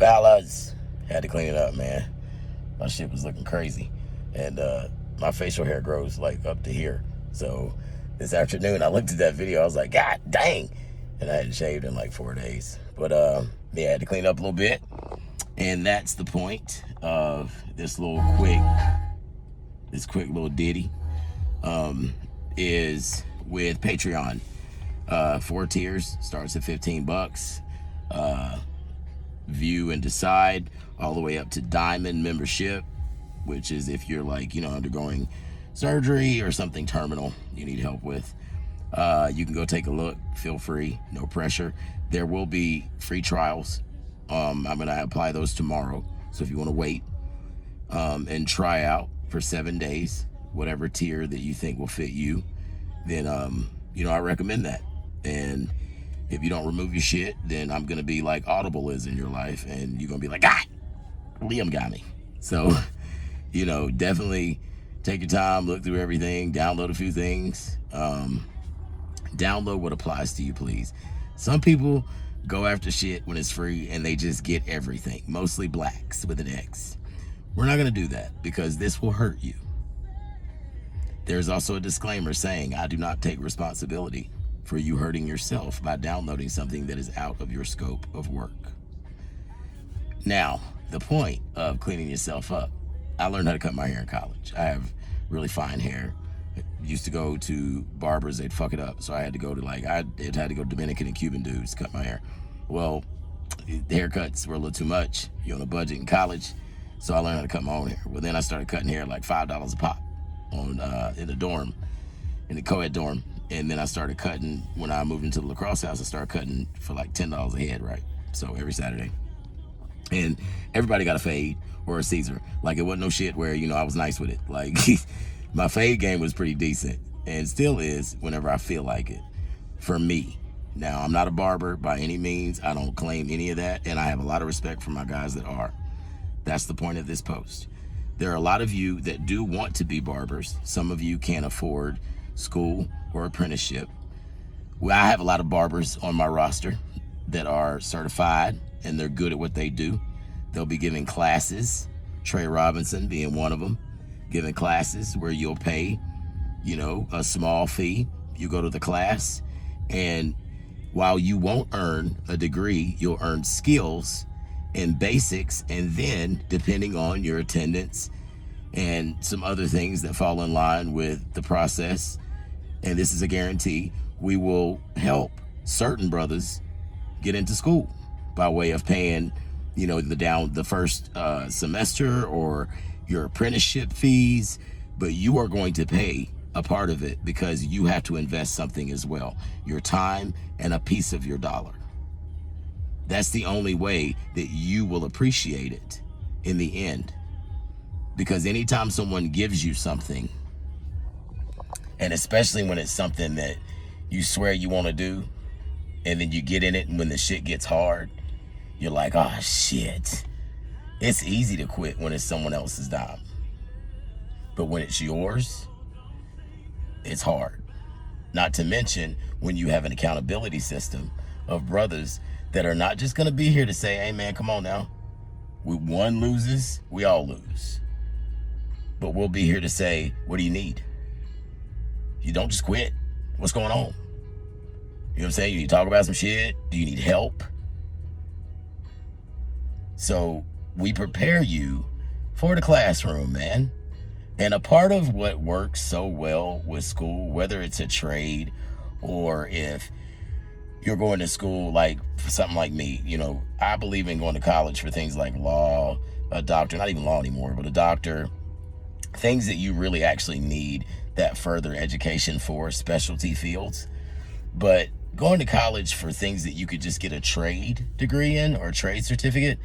Fellas, had to clean it up, man. My shit was looking crazy. And my facial hair grows like up to here. So this afternoon, I looked at that video. I was like, God dang. And I hadn't shaved in like 4 days. But yeah, I had to clean up a little bit. And that's the point of this quick little ditty is with Patreon. 4 tiers, starts at $15. View and decide, all the way up to diamond membership, which is if you're like, undergoing surgery or something terminal you need help with. You can go take a look, feel free, no pressure. There will be free trials. I'm gonna apply those tomorrow. So if you wanna wait and try out for 7 days, whatever tier that you think will fit you, then I recommend that. And if you don't remove your shit, then I'm gonna be like Audible is in your life, and you're gonna be like, Liam got me. So, definitely take your time, look through everything, download a few things. Download what applies to you, please. Some people go after shit when it's free and they just get everything, mostly blacks with an X. We're not gonna do that because this will hurt you. There's also a disclaimer saying I do not take responsibility for you hurting yourself by downloading something that is out of your scope of work. Now, the point of cleaning yourself up, I learned how to cut my hair in college. I have really fine hair. I used to go to barbers, they'd fuck it up. So I had to go to I had to go Dominican and Cuban dudes to cut my hair. Well, the haircuts were a little too much. You're on a budget in college. So I learned how to cut my own hair. Well, then I started cutting hair like $5 a pop in the dorm, in the co-ed dorm. And then I started cutting, when I moved into the lacrosse house, I started cutting for like $10 a head, right? So every Saturday. And everybody got a fade or a Caesar. Like, it wasn't no shit where, I was nice with it. Like, my fade game was pretty decent and still is whenever I feel like it, for me. Now, I'm not a barber by any means. I don't claim any of that. And I have a lot of respect for my guys that are. That's the point of this post. There are a lot of you that do want to be barbers. Some of you can't afford school or apprenticeship. Well, I have a lot of barbers on my roster that are certified and they're good at what they do. They'll be giving classes, Trey Robinson being one of them, giving classes where you'll pay, a small fee. You go to the class, and while you won't earn a degree, you'll earn skills and basics, and then depending on your attendance and some other things that fall in line with the process, and this is a guarantee, we will help certain brothers get into school by way of paying, the first semester or your apprenticeship fees, but you are going to pay a part of it because you have to invest something as well, your time and a piece of your dollar. That's the only way that you will appreciate it in the end. Because anytime someone gives you something, and especially when it's something that you swear you want to do, and then you get in it, and when the shit gets hard, you're like, oh shit. It's easy to quit when it's someone else's dime. But when it's yours, it's hard. Not to mention when you have an accountability system of brothers that are not just gonna be here to say, hey man, come on now. When one loses, we all lose. But we'll be here to say, what do you need? You don't just quit. What's going on? You know what I'm saying? You need to talk about some shit. Do you need help? So we prepare you for the classroom, man. And a part of what works so well with school, whether it's a trade or if you're going to school like for something like me, I believe in going to college for things like law, a doctor, not even law anymore, but a doctor, things that you really actually need that further education for, specialty fields. But going to college for things that you could just get a trade degree in or a trade certificate,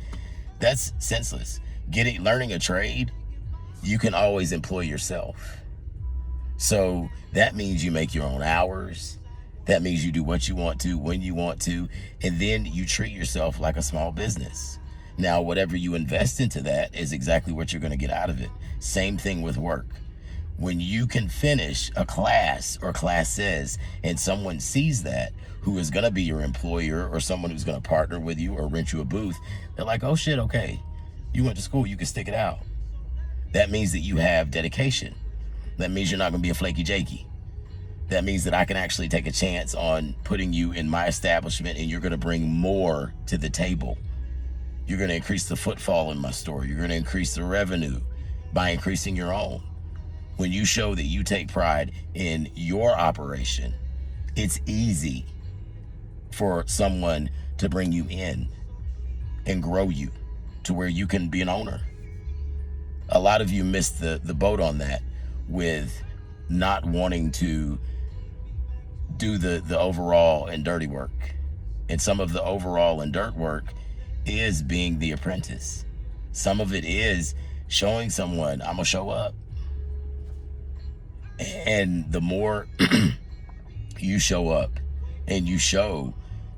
that's senseless. Learning a trade, you can always employ yourself. So that means you make your own hours. That means you do what you want to, when you want to, and then you treat yourself like a small business. Now, whatever you invest into that is exactly what you're going to get out of it. Same thing with work. When you can finish a class or classes and someone sees that, who is going to be your employer or someone who's going to partner with you or rent you a booth, they're like, oh shit, okay, you went to school, you can stick it out. That means that you have dedication. That means you're not going to be a flaky jakey. That means that I can actually take a chance on putting you in my establishment, and you're going to bring more to the table. You're going to increase the footfall in my store. You're going to increase the revenue by increasing your own. When you show that you take pride in your operation, it's easy for someone to bring you in and grow you to where you can be an owner. A lot of you missed the boat on that with not wanting to do the overall and dirty work. And some of the overall and dirt work is being the apprentice. Some of it is showing someone, I'm gonna show up. And the more you show up and you show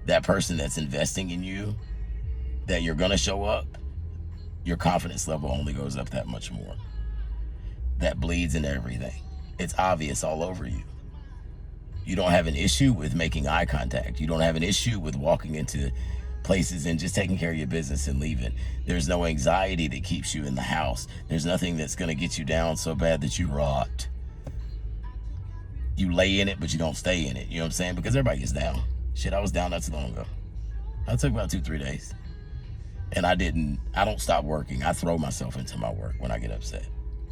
that person that's investing in you that you're gonna show up, your confidence level only goes up that much more. That bleeds into everything. It's obvious all over you. You don't have an issue with making eye contact. You don't have an issue with walking into places and just taking care of your business and leaving. There's no anxiety that keeps you in the house. There's nothing that's gonna get you down so bad that you rot. You lay in it, but you don't stay in it. You know what I'm saying? Because everybody gets down. Shit, I was down not too long ago. I took about 2-3 days. And I don't stop working. I throw myself into my work when I get upset,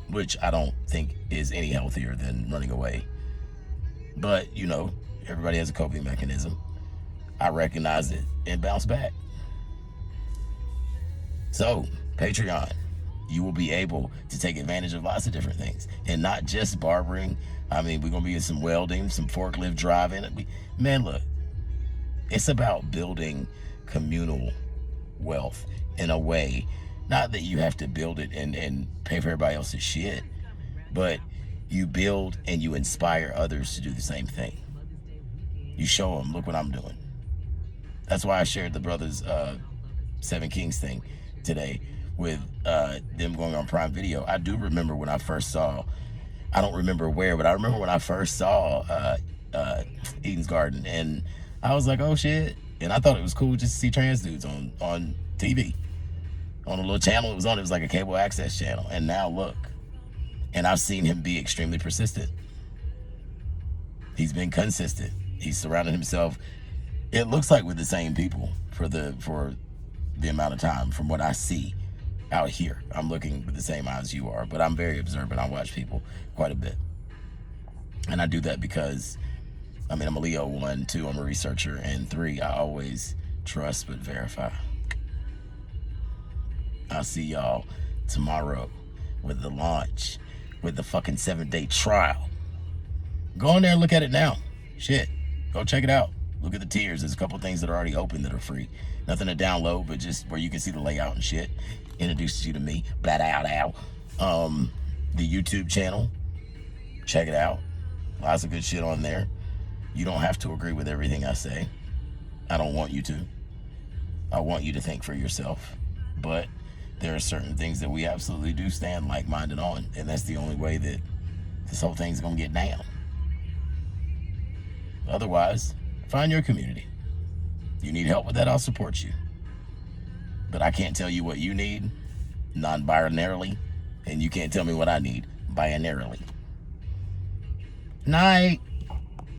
which I don't think is any healthier than running away. But, you know, everybody has a coping mechanism. I recognize it and bounce back. So, Patreon, you will be able to take advantage of lots of different things, and not just barbering. I mean, we're going to be in some welding, some forklift driving. Man, look, it's about building communal wealth in a way, not that you have to build it and pay for everybody else's shit, but you build and you inspire others to do the same thing. You show them, look what I'm doing. That's why I shared the brothers 7 Kings thing today with them going on Prime Video. I do remember when I first saw, I don't remember where, but I remember when I first saw Eden's Garden, and I was like, oh shit. And I thought it was cool just to see trans dudes on TV. On a little channel it was on, it was like a cable access channel. And now look, and I've seen him be extremely persistent. He's been consistent. He's surrounded himself, it looks like, with the same people for the amount of time from what I see out here. I'm looking with the same eyes you are, but I'm very observant. I watch people quite a bit. And I do that because, I mean, I'm a Leo, 1, 2, I'm a researcher, and 3, I always trust but verify. I'll see y'all tomorrow with the launch, with the fucking 7-day trial. Go on there and look at it now. Shit, go check it out. Look at the tiers. There's a couple things that are already open that are free. Nothing to download, but just where you can see the layout and shit. Introduces you to me. Blah, ow, ow. The YouTube channel. Check it out. Lots of good shit on there. You don't have to agree with everything I say. I don't want you to. I want you to think for yourself. But there are certain things that we absolutely do stand like-minded on, and that's the only way that this whole thing's gonna get down. Otherwise, find your community. You need help with that, I'll support you. But I can't tell you what you need non-binarily, and you can't tell me what I need binarily. Night.